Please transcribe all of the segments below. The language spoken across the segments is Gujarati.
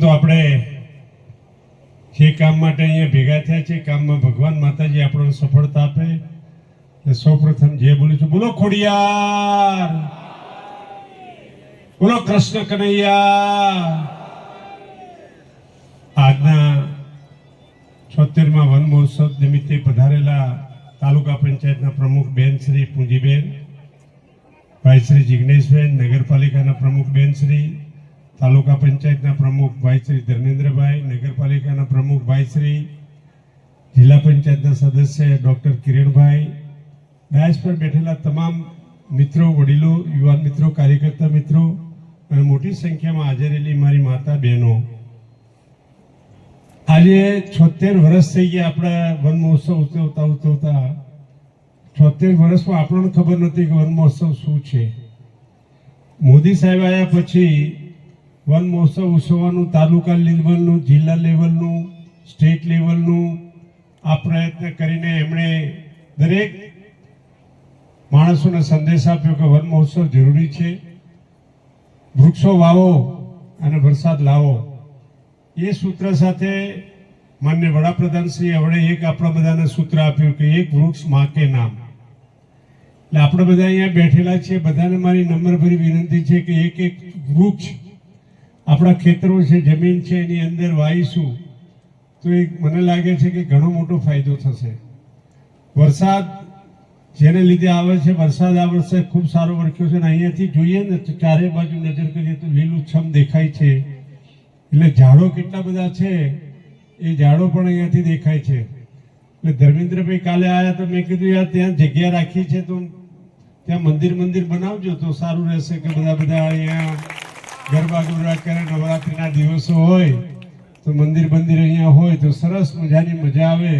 તો આપણે જે કામ માટે અહીંયા ભેગા થયા છે કામમાં ભગવાન માતાજી આપણને સફળતા આપે. સૌપ્રથમ જે બોલું છું, બોલો ખોડિયાર, બોલો કૃષ્ણ કનૈયા. આજના 76મા વન મહોત્સવ નિમિત્તે પધારેલા તાલુકા પંચાયતના પ્રમુખ બેન શ્રી પૂંજીબેન, ભાઈ શ્રી જિગ્નેશબેન, નગરપાલિકાના પ્રમુખ બેન શ્રી, તાલુકા પંચાયતના પ્રમુખ ભાઈ શ્રી ધર્મેન્દ્રભાઈ, નગરપાલિકાના પ્રમુખ ભાઈ શ્રી, જિલ્લા પંચાયતના સદસ્ય ડોક્ટર કિરણભાઈ, ડાયસ પર બેઠેલા તમામ મિત્રો, વડીલો, યુવાન મિત્રો, કાર્યકર્તા મિત્રો અને મોટી સંખ્યામાં હાજરેલી મારી માતા બહેનો, આજે 76 વર્ષ થઈ ગયા આપણા વન મહોત્સવ ઉજવતા. 76 વર્ષમાં આપણને ખબર નથી કે વન મહોત્સવ શું છે. મોદી સાહેબ આવ્યા પછી વન મહોત્સવ ઉજવવાનું તાલુકા લેવલનું, જિલ્લા લેવલનું, સ્ટેટ લેવલનું આ પ્રયત્ન કરીને એમણે દરેક માણસોને સંદેશ આપ્યો કે વન મહોત્સવ જરૂરી છે, વૃક્ષો વાવો અને વરસાદ લાવો. એ સૂત્ર સાથે માન્ય વડાપ્રધાન શ્રી હવે એક આપણા બધાને સૂત્ર આપ્યું કે એક વૃક્ષ માં કે નામ. એટલે આપણે બધા અહીંયા બેઠેલા છીએ, બધાને મારી નમ્રભરી વિનંતી છે કે એક એક વૃક્ષ આપણા ખેતરો છે, જમીન છે, એની અંદર વાવીશું તો મને લાગે છે કે ઘણો મોટો ફાયદો થશે. વરસાદ જેને લીધે આવે છે, વરસાદ આ વર્ષે ખૂબ સારો વરસ્યો છે અને અહીંયાથી જોઈએ ને તો ચારે બાજુ નજર કરીએ તો લીલુંછમ દેખાય છે. એટલે ઝાડો કેટલા બધા છે, એ ઝાડો પણ અહીંયાથી દેખાય છે. એટલે ધર્મેન્દ્રભાઈ કાલે આવ્યા તો મેં કીધું યાર ત્યાં જગ્યા રાખી છે તો ત્યાં મંદિર બનાવજો તો સારું રહેશે કે બધા અહીંયા ગરબા કરે, નવરાત્રિના દિવસો હોય તો મંદિર અહીંયા હોય તો સરસ મજાની મજા આવે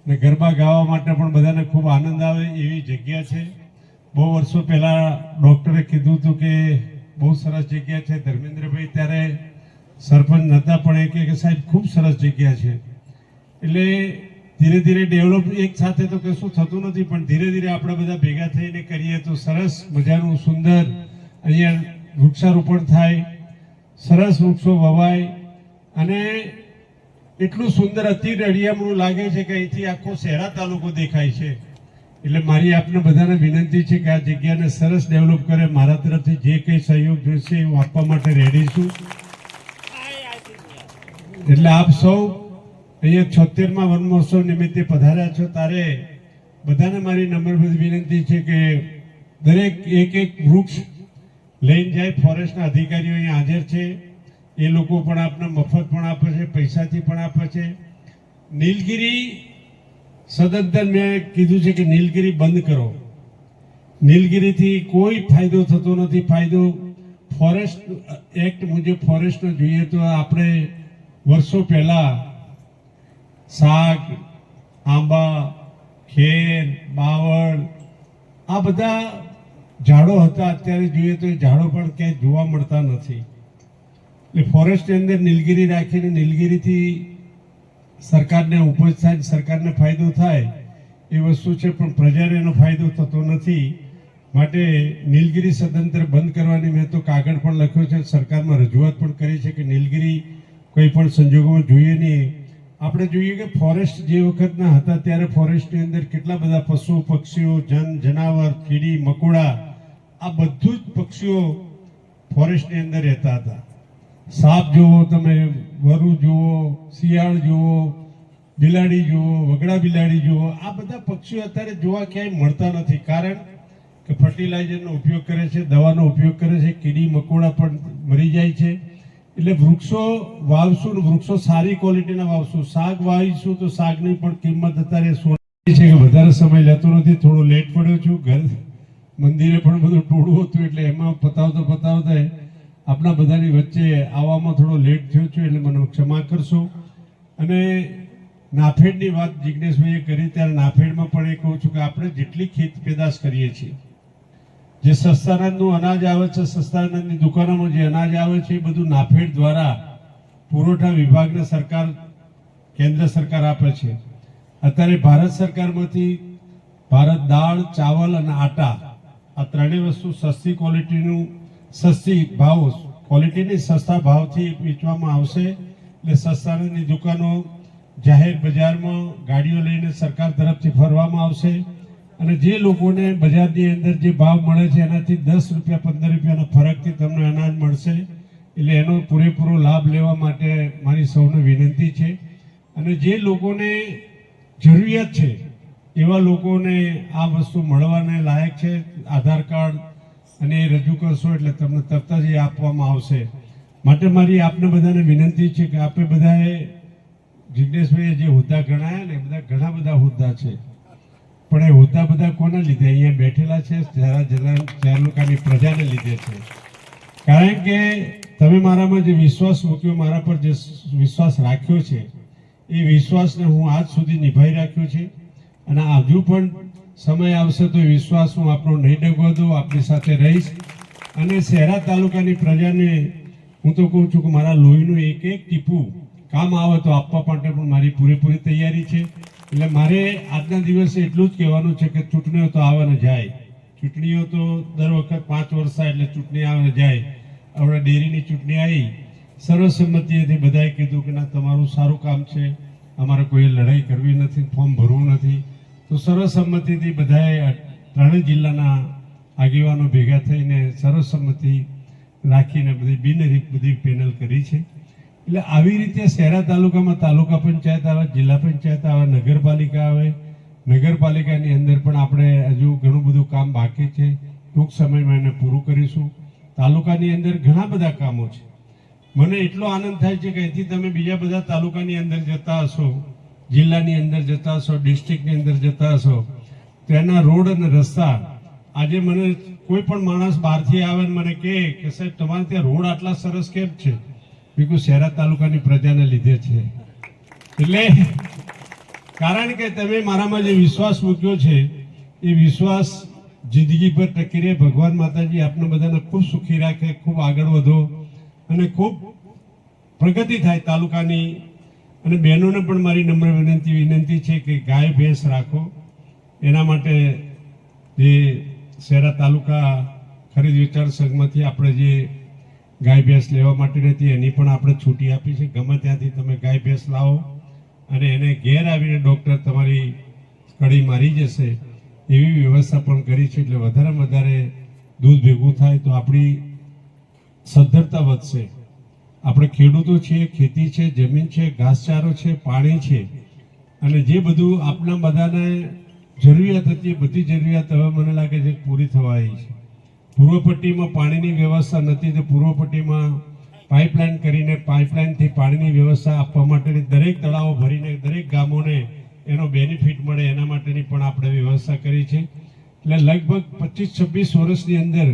ને ગરબા ગાવા માટે પણ બધાને ખૂબ આનંદ આવે એવી જગ્યા છે. બહુ વર્ષો પહેલા ડૉક્ટરે કીધું હતું કે બહુ સરસ જગ્યા છે. ધર્મેન્દ્રભાઈ ત્યારે સરપંચ નહોતા પણ એ કે સાહેબ ખૂબ સરસ જગ્યા છે. એટલે ધીરે ધીરે ડેવલપ એક સાથે તો કશું થતું નથી પણ ધીરે ધીરે આપણે બધા ભેગા થઈને કરીએ તો સરસ મજાનું સુંદર અહીંયા વૃક્ષારોપણ થાય, સરસ વૃક્ષો વવાય અને એટલું સુંદર અતિ રળિયામણું લાગે છે કે અહીંથી આખો શહેરા તાલુકો દેખાય છે. એટલે મારી આપને બધાને વિનંતી છે કે આ જગ્યાને સરસ ડેવલપ કરે. મારા તરફથી જે કંઈ સહયોગ જોઈશે હું આપવા માટે રેડી છું. એટલે આપ સૌ અહીંયા 76મા વન મહોત્સવ નિમિત્તે પધાર્યા છો ત્યારે બધાને મારી નમ્ર વિનંતી છે કે દરેક એક વૃક્ષ લઈને જાય. ફોરેસ્ટના અધિકારીઓ અહીંયા હાજર છે, એ લોકો પણ આપને મફત પણ આપે છે, પૈસાથી પણ આપે છે. નીલગિરી સદંતર મેં કીધું છે કે નીલગિરી બંધ કરો. નીલગિરીથી કોઈ ફાયદો થતો નથી. ફાયદો ફોરેસ્ટ એક્ટ મુજબ ફોરેસ્ટનો જોઈએ તો આપણે વર્ષો પહેલા સાગ, આંબા, ખેર, બાવળ આ બધા ઝાડો હતા. અત્યારે જોઈએ તો એ ઝાડો પણ ક્યાંય જોવા મળતા નથી. એટલે ફોરેસ્ટની અંદર નીલગિરી રાખીને નીલગિરીથી સરકારને ઉપજ થાય, સરકારને ફાયદો થાય એ વસ્તુ છે પણ પ્રજાને એનો ફાયદો થતો નથી. માટે નીલગિરી સદંતર બંધ કરવાની મેં તો કાગળ પણ લખ્યો છે, સરકારમાં રજૂઆત પણ કરી છે કે નીલગિરી કોઈ પણ સંજોગોમાં જોઈએ નહીં. આપણે જોઈએ કે ફોરેસ્ટ જે વખતના હતા ત્યારે ફોરેસ્ટની અંદર કેટલા બધા પશુ પક્ષીઓ, જનાવર, કીડી મકોડા આ બધું જ પક્ષીઓ ફોરેસ્ટની અંદર રહેતા હતા. સાપ જુઓ તમે, વરુ જુઓ, શિયાળ જુઓ, બિલાડી જુઓ, વગડા બિલાડી જુઓ, આ બધા પક્ષીઓ અત્યારે જોવા ક્યાંય મળતા નથી. કારણ કે ફર્ટિલાઇઝરનો ઉપયોગ કરે છે, દવાનો ઉપયોગ કરે છે, કીડી મકોડા પણ મરી જાય છે. એટલે વૃક્ષો વાવશું ને વૃક્ષો સારી ક્વોલિટીના વાવશું. શાક વાવીશું તો શાકની પણ કિંમત અત્યારે સોની છે કે વધારે સમય લેતો નથી. થોડો લેટ પડ્યો છું, ઘર મંદિરે પણ બધું ટોળું હતું એટલે એમાં પતાવતા આપણા બધાની વચ્ચે આવવામાં થોડો લેટ થયો છું એટલે મને ક્ષમા કરશો. અને નાફેડની વાત જિગ્નેશભાઈએ કરી ત્યારે નાફેડમાં પણ એ કહું છું કે આપણે જેટલી ખેત પેદાશ કરીએ છીએ, જે સસ્તા અનાજનું અનાજ આવે છે, સસ્તા અનાજની દુકાનોમાં જે અનાજ આવે છે એ બધું નાફેડ દ્વારા પુરવઠા વિભાગને સરકાર, કેન્દ્ર સરકાર આપે છે. અત્યારે ભારત સરકારમાંથી ભારત દાળ, ચાવલ અને આટા આ ત્રણેય વસ્તુ સસ્તી ક્વોલિટીનું, સસ્તી ભાવ ક્વોલિટીની સસ્તા ભાવથી વેચવામાં આવશે. એટલે સસ્તાની દુકાનો જાહેર બજારમાં ગાડીઓ લઈને સરકાર તરફથી ફરવામાં આવશે અને જે લોકોને બજારની અંદર જે ભાવ મળે છે એનાથી 10 રૂપિયા 15 રૂપિયાના ફરકથી તમને અનાજ મળશે. એટલે એનો પૂરેપૂરો લાભ લેવા માટે મારી સૌને વિનંતી છે. અને જે લોકોને જરૂરિયાત છે એવા લોકોને આ વસ્તુ મળવાને લાયક છે. આધાર કાર્ડ અને એ રજૂ કરશો એટલે તમને તરત જ એ આપવામાં આવશે. માટે મારી આપને બધાને વિનંતી છે કે આપણે બધાએ જિજ્ઞેશભાઈએ જે હોદ્દા ગણાયા ને બધા ઘણા બધા હોદ્દા છે, પણ એ હોદ્દા બધા કોના લીધે અહીંયા બેઠેલા છે? તાલુકાની પ્રજાને લીધે છે. કારણ કે તમે મારામાં જે વિશ્વાસ મૂક્યો, મારા પર જે વિશ્વાસ રાખ્યો છે, એ વિશ્વાસને હું આજ સુધી નિભાવી રાખ્યો છે અને હજુ પણ સમય આવશે તો એ વિશ્વાસ હું આપણો નહીં ડગવા દઉં, આપણી સાથે રહીશ. અને શહેરા તાલુકાની પ્રજાને હું તો કહું છું કે મારા લોહીનું એક એક ટીપું કામ આવે તો આપવા માટે પણ મારી પૂરેપૂરી તૈયારી છે. એટલે મારે આજના દિવસે એટલું જ કહેવાનું છે કે ચૂંટણીઓ તો આવે ને જાય, ચૂંટણીઓ તો દર વખત 5 વર્ષ થાય એટલે ચૂંટણી આવે ને જાય. આપણે ડેરીની ચૂંટણી આવી, સર્વસંમતિથી બધાએ કીધું કે ના તમારું સારું કામ છે, અમારે કોઈ લડાઈ કરવી નથી, ફોર્મ ભરવું નથી. તો સર્વસંમતિથી બધાએ 3 જિલ્લાના આગેવાનો ભેગા થઈને સર્વસંમતિ રાખીને બધી પેનલ કરી છે. એટલે આવી રીતે શહેરા તાલુકામાં તાલુકા પંચાયત આવે, જિલ્લા પંચાયત આવે, નગરપાલિકા આવે. નગરપાલિકાની અંદર પણ આપણે હજુ ઘણું બધું કામ બાકી છે. ટૂંક સમયમાં એને પૂરું કરીશું. તાલુકાની અંદર ઘણા બધા કામો છે. મને એટલો આનંદ થાય છે કે અહીંથી તમે બીજા બધા તાલુકાની અંદર જતા હશો, જિલ્લાની અંદર જતા હશો, ડિસ્ટ્રિક્ટની અંદર જતા હશો, તો એના રોડ અને રસ્તા આજે મને કોઈ પણ માણસ બહારથી આવે ને મને કહે કે સાહેબ તમારે ત્યાં રોડ આટલા સરસ કેમ છે? બિલકુલ શહેરા તાલુકાની પ્રજાને લીધે છે. એટલે કારણ કે તમે મારામાં જે વિશ્વાસ મૂક્યો છે એ વિશ્વાસ જિંદગી પર ટકી રહે. ભગવાન માતાજી આપને બધાને ખૂબ સુખી રાખે, ખૂબ આગળ વધો અને ખૂબ પ્રગતિ થાય તાલુકાની. અને બહેનોને પણ મારી નમ્ર વિનંતી છે કે ગાય ભેંસ રાખો. એના માટે જે શહેરા તાલુકા ખરીદ વેચાણ સંઘમાંથી આપણે જે ગાય ભેંસ લેવા માટે હતી એની પણ આપણે છૂટી આપી છે. ગમે ત્યાંથી તમે ગાય ભેંસ લાવો અને એને ઘેર આવીને ડૉક્ટર તમારી કડી મારી જશે એવી વ્યવસ્થા પણ કરી છે. એટલે વધારેમાં વધારે દૂધ ભેગું થાય તો આપણી સદ્ધરતા વધશે. આપણે ખેડૂતો છીએ, ખેતી છે, જમીન છે, ઘાસચારો છે, પાણી છે અને જે બધું આપણા બધાને જરૂરિયાત હતી એ બધી જરૂરિયાત હવે મને લાગે છે પૂરી થવા આવી છે. પૂર્વ પટ્ટીમાં પાણીની વ્યવસ્થા નથી તો પૂર્વ પટ્ટીમાં પાઇપલાઇન કરીને પાઇપલાઇનથી પાણીની વ્યવસ્થા આપવા માટેની દરેક તળાવો ભરીને દરેક ગામોને એનો બેનિફિટ મળે એના માટેની પણ આપણે વ્યવસ્થા કરી છે. એટલે લગભગ 25-26 વર્ષની અંદર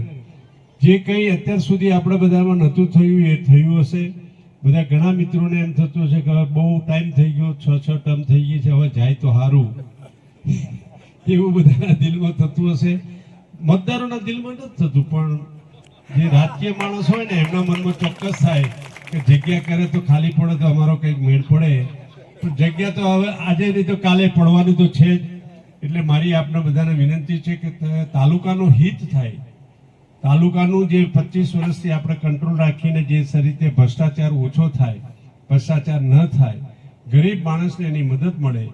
જે કંઈ અત્યાર સુધી આપણે બધામાં નહોતું થયું એ થયું હશે. બધા ઘણા મિત્રોને એમ થતું હશે કે હવે બહુ ટાઈમ થઈ ગયો, 6 ટર્મ થઈ ગઈ છે, હવે જાય તો સારું, એવું બધાના દિલમાં થતું હશે. મતદારોના દિલમાં નથી થતું, પણ જે રાજકીય માણસ હોય ને એમના મનમાં ચોક્કસ થાય કે જગ્યા કરે તો ખાલી પડે તો અમારો કંઈક મેળ પડે. પણ જગ્યા તો હવે આજે નહીં તો કાલે પડવાની તો છે જ. એટલે મારી આપને બધાને વિનંતી છે કે તાલુકાનું હિત થાય, તાલુકાનું જે 25 વર્ષથી આપણે કંટ્રોલ રાખીને જે રીતે ભ્રષ્ટાચાર ઓછો થાય, ભ્રષ્ટાચાર ન થાય, ગરીબ માણસને એની મદદ મળે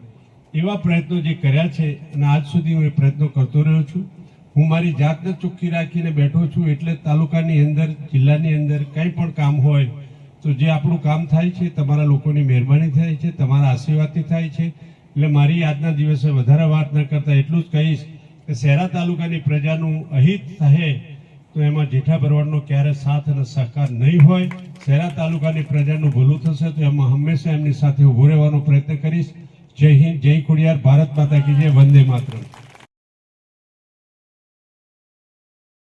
એવા પ્રયત્નો જે કર્યા છે અને આજ સુધી હું એ પ્રયત્નો કરતો રહ્યો છું. હું મારી જાતને ચોખ્ખી રાખીને બેઠો છું. એટલે તાલુકાની અંદર, જિલ્લાની અંદર કંઈ પણ કામ હોય તો જે આપણું કામ થાય છે તમારા લોકોની મહેરબાની થાય છે, તમારા આશીર્વાદથી થાય છે. એટલે મારી આજના દિવસે વધારે વાત ન કરતા એટલું જ કહીશ કે શહેરા તાલુકાની પ્રજાનું અહિત થાય તો એમાં જેઠા ભરવાડનો ક્યારે સાથ અને સહકાર નહીં હોય. શહેરા તાલુકાની પ્રજાનું ભલું થશે તો એમાં હંમેશા એમની સાથે ઊભો રહેવાનો પ્રયત્ન કરીશ. જય હિન્દ, જય ખોડિયાર, ભારત માતા કી જય, વંદે માતરમ.